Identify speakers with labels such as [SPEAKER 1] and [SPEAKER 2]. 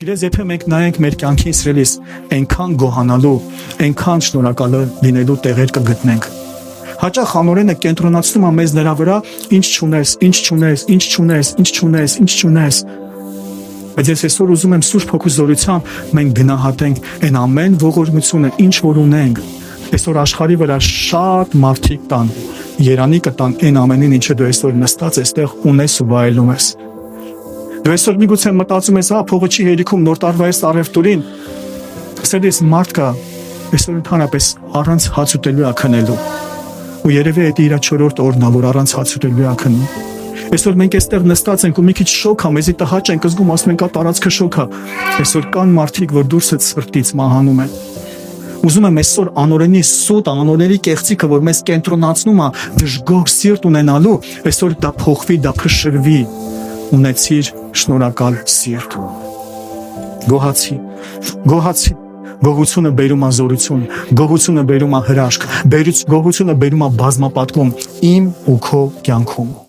[SPEAKER 1] Գիտես, եթե մենք նայենք մեր կյանքին սիրելիս, այնքան գոհանալու, այնքան շնորհակալ լինելու տեղեր կգտնենք։ Հաճախ անօրենը կենտրոնացնում է մեզ նրա վրա, ինչ չունես, ինչ չունես, ինչ չունես, ինչ չունես, ինչ չունես։ Բայց ես այսօր ուզում եմ Սուրբ Հոգու զորությամբ մենք գնահատենք այն ամեն ողորմությունը, ինչ որ ունենք։ Այսօր աշխարհի վրա շատ մարդիկ տան, երանի կտան այն ամենին, ինչը դու այսօր նստած այստեղ ունես ու վայելում ես։ Դու այսօր միգուցե մտածում ես, փողը չի հերիքում նոր տարվա այս առևտուրին։ Սերես մարդ կա, այսօր ընդհանրապես առանց հաց ուտելու է քնելու։ Ու երևի դա իր 4-րդ օրն է, որ առանց հաց ուտելու է քնում։ Այսօր մենք այստեղ նստած ենք ու մի քիչ շոկ է, մեզի տհաճ ենք զգում, ասում ենք, տարածքը շոկ է։ Այսօր կան մարդիկ, որ դուրս է սրտից մահանում են։ Ուզում եմ այսօր անօրենի սուտ, անօրենի կեղծիքը, որ մեզ կենտրոնացնում է դժգոհ սիրտ ունենալու, այսօր դա փոխվի, դա փշրվի։ Ունեցիր շնորհակալ սիրտ։ Գոհացի, գոհացի։ Գոհությունը բերում է զորություն, գոհությունը բերում է հրաշք, գոհությունը բերում է բազմապատկում իմ ու քո կյանքում։